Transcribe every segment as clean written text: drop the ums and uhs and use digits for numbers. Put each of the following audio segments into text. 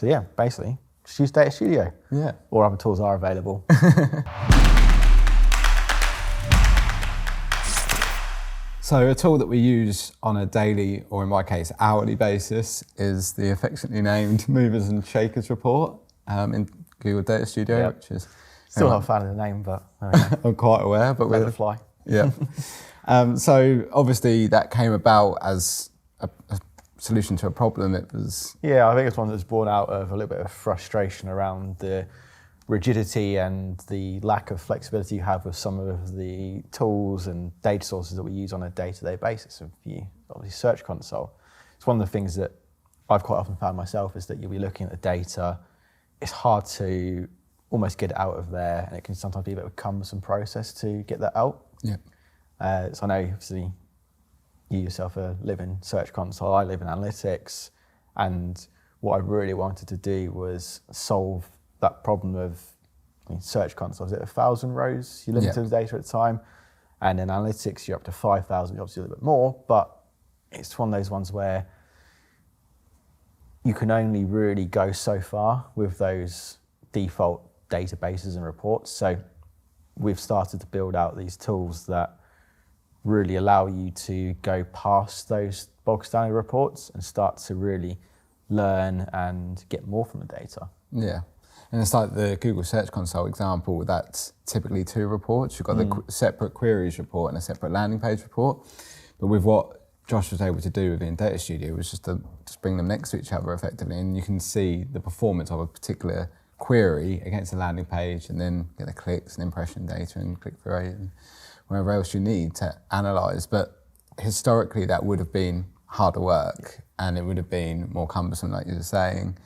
So yeah, basically, just use Data Studio. Yeah. Or other tools are available. So a tool that we use on a daily, or in my case, hourly basis is the affectionately named Movers and Shakers report in Google Data Studio, which is... Still not a fan of the name, but I'm quite aware, but we're the fly. Yeah. So obviously that came about as a solution to a problem. It was... Yeah, I think it's one that's born out of a little bit of frustration around the rigidity and the lack of flexibility you have with some of the tools and data sources that we use on a day-to-day basis. If you obviously Search Console, it's one of the things that I've quite often found myself is that you'll be looking at the data. It's hard to almost get it out of there, and it can sometimes be a bit of a cumbersome process to get that out. Yeah. So I know obviously you yourself live in Search Console, I live in analytics, and what I really wanted to do was solve that problem of Search Console. Is it 1,000 rows you limit to the data at a time? And in analytics, you're up to 5,000, obviously a little bit more, but it's one of those ones where you can only really go so far with those default databases and reports. So we've started to build out these tools that really allow you to go past those bog standard reports and start to really learn and get more from the data. Yeah. And it's like the Google Search Console example, that's typically 2 reports. You've got the separate queries report and a separate landing page report. But with what Josh was able to do within Data Studio was just to bring them next to each other effectively, and you can see the performance of a particular query against a landing page, and then get the clicks and impression data and click-through rate and wherever else you need to analyse. But historically that would have been harder work and it would have been more cumbersome, like you were saying.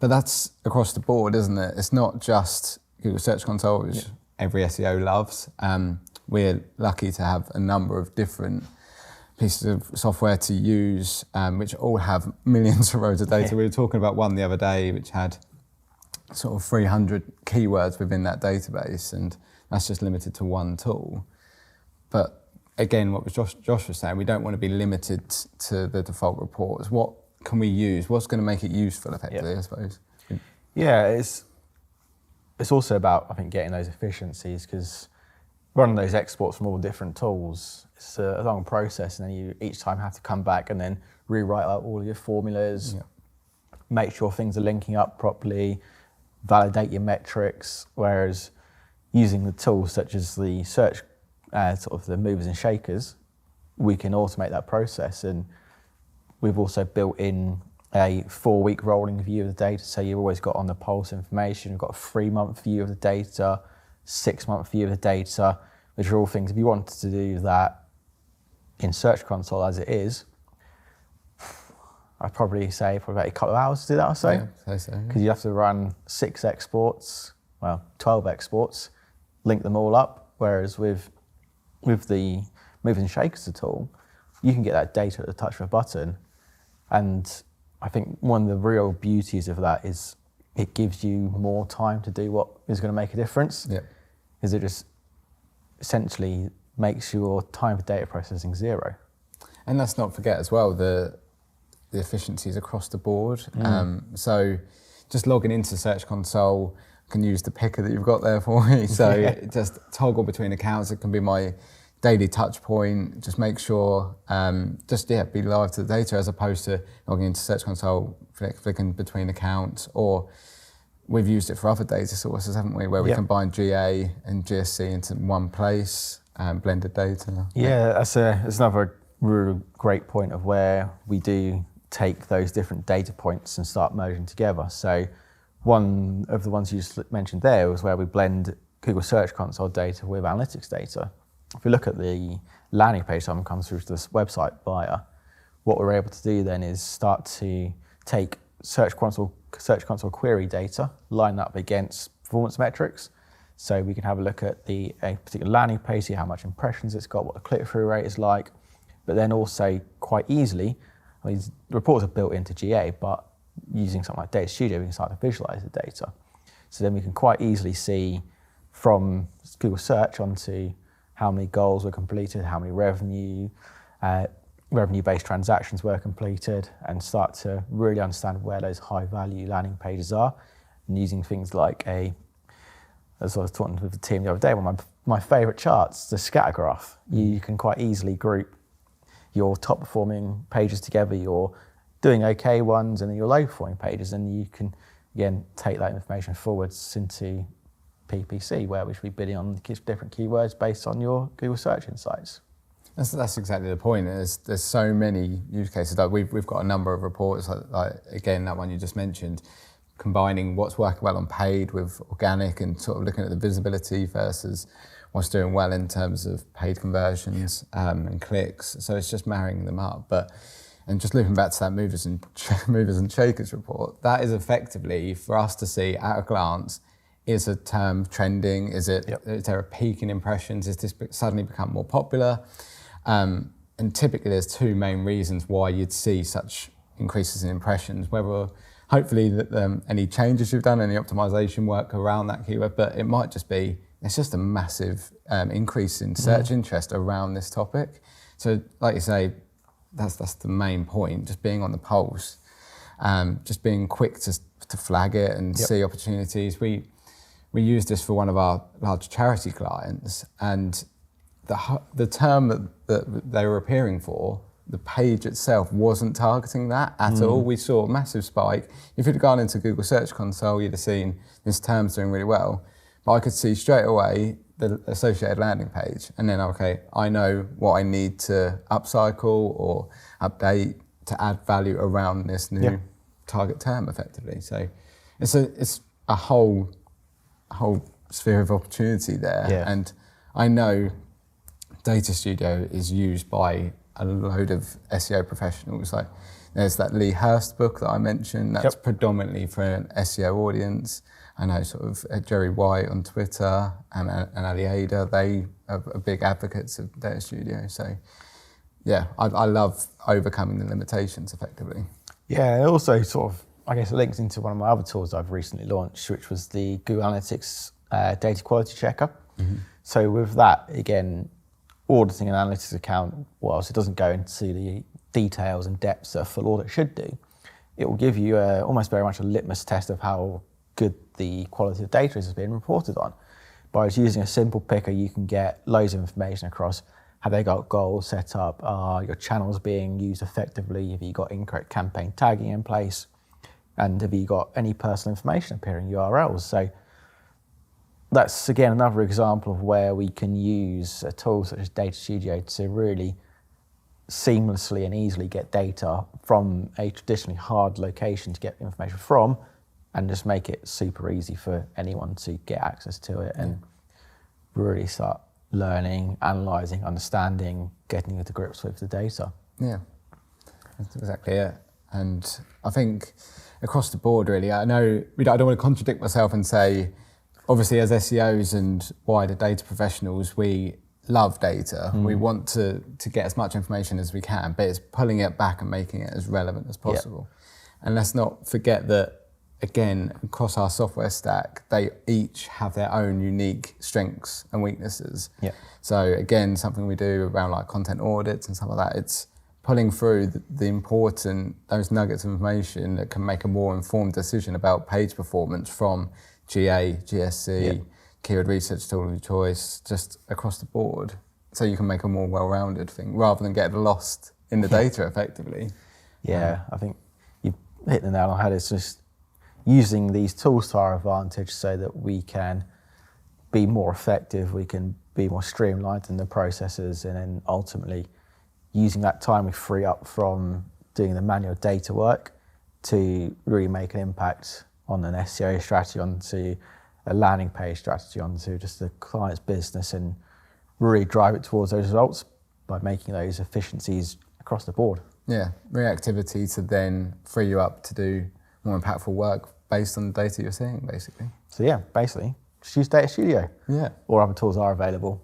But that's across the board, isn't it? It's not just Google Search Console, which every SEO loves. We're lucky to have a number of different pieces of software to use, which all have millions of rows of data. We were talking about one the other day, which had sort of 300 keywords within that database, and that's just limited to one tool. But again, what Josh was saying, we don't want to be limited to the default reports. What can we use? What's going to make it useful effectively, I suppose? Yeah, it's also about, I think, getting those efficiencies, because running those exports from all different tools, it's a long process, and then you each time have to come back and then rewrite out all of your formulas, make sure things are linking up properly, validate your metrics, whereas using the tools such as the search, sort of the movers and shakers, we can automate that process. And we've also built in a 4-week rolling view of the data, so you've always got on the pulse information. You've got a 3-month view of the data, 6-month view of the data, which are all things, if you wanted to do that in Search Console as it is, I'd probably say about a couple of hours to do that or so. Yeah, because you have to run 6 exports, well, 12 exports, link them all up, whereas with the movers and shakers tool, you can get that data at the touch of a button. And I think one of the real beauties of that is it gives you more time to do what is going to make a difference. Yeah. Because it just essentially makes your time for data processing 0. And let's not forget as well the efficiencies across the board. So just logging into Search Console, I can use the picker that you've got there for me. So just toggle between accounts. It can be my daily touch point. Just make sure, be live to the data, as opposed to logging into Search Console, flicking between accounts. Or we've used it for other data sources, haven't we? Where we combine GA and GSC into one place, blended data. Yeah, that's another really great point of where we do take those different data points and start merging together. So one of the ones you just mentioned there was where we blend Google Search Console data with analytics data. If we look at the landing page, someone comes through to this website buyer, what we're able to do then is start to take Search Console query data, line that up against performance metrics. So we can have a look at a particular landing page, see how much impressions it's got, what the click-through rate is like, but then also quite easily, these reports are built into GA, but using something like Data Studio, we can start to visualize the data. So then we can quite easily see from Google Search onto how many goals were completed, how many revenue, revenue-based transactions were completed, and start to really understand where those high-value landing pages are, and using things like as I was talking with the team the other day, one of my favourite charts, the scatter graph. You can quite easily group your top performing pages together, your doing okay ones, and your low performing pages, and you can again take that information forwards into PPC, where we should be bidding on different keywords based on your Google search insights. That's exactly the point. There's so many use cases. Like we've got a number of reports, like again that one you just mentioned, combining what's working well on paid with organic, and sort of looking at the visibility versus what's doing well in terms of paid conversions and clicks. So it's just marrying them up. And just looping back to that movers and shakers report, that is effectively for us to see at a glance, is a term trending? Is there a peak in impressions? Is this suddenly become more popular? And typically there's two main reasons why you'd see such increases in impressions, whether hopefully that any changes you've done, any optimization work around that keyword, but it might just be, it's just a massive increase in search interest around this topic. So like you say, that's the main point, just being on the pulse, just being quick to flag it and see opportunities. We use this for one of our large charity clients, and the term that they were appearing for, the page itself wasn't targeting that at all. We saw a massive spike. If you'd gone into Google Search Console, you'd have seen this term's doing really well. But I could see straight away the associated landing page, and then, okay, I know what I need to upcycle or update to add value around this new target term effectively. So it's a whole sphere of opportunity there. Yeah. And I know Data Studio is used by a load of SEO professionals. Like there's that Lee Hurst book that I mentioned, that's predominantly for an SEO audience. I know sort of Jerry White on Twitter and Ali Ada, they are big advocates of Data Studio. So yeah, I love overcoming the limitations effectively. Yeah, it also sort of, I guess it links into one of my other tools I've recently launched, which was the Google Analytics data quality checker. So with that, again, auditing an analytics account, whilst it doesn't go into the details and depths that a full audit should do, it will give you almost very much a litmus test of how good the quality of data is being reported on. By using a simple picker, you can get loads of information across. Have they got goals set up? Are your channels being used effectively? Have you got incorrect campaign tagging in place? And have you got any personal information appearing, URLs? So that's, again, another example of where we can use a tool such as Data Studio to really seamlessly and easily get data from a traditionally hard location to get information from, and just make it super easy for anyone to get access to it and really start learning, analysing, understanding, getting to grips with the data. Yeah, that's exactly it. And I think across the board, really, I know I don't want to contradict myself and say, obviously as SEOs and wider data professionals, we love data. We want to get as much information as we can, but it's pulling it back and making it as relevant as possible. And let's not forget that, again, across our software stack, they each have their own unique strengths and weaknesses. So again, something we do around like content audits and stuff like that, it's pulling through the important, those nuggets of information that can make a more informed decision about page performance from GA, GSC, keyword research tool of choice, just across the board. So you can make a more well-rounded thing rather than get lost in the data effectively. I think you hit the nail on the head. It's just using these tools to our advantage so that we can be more effective, we can be more streamlined in the processes, and then ultimately using that time we free up from doing the manual data work to really make an impact on an SEO strategy, onto a landing page strategy, onto just the client's business, and really drive it towards those results by making those efficiencies across the board. Yeah, reactivity to then free you up to do more impactful work based on the data you're seeing, basically. So yeah, basically, just use Data Studio. Yeah. Or other tools are available.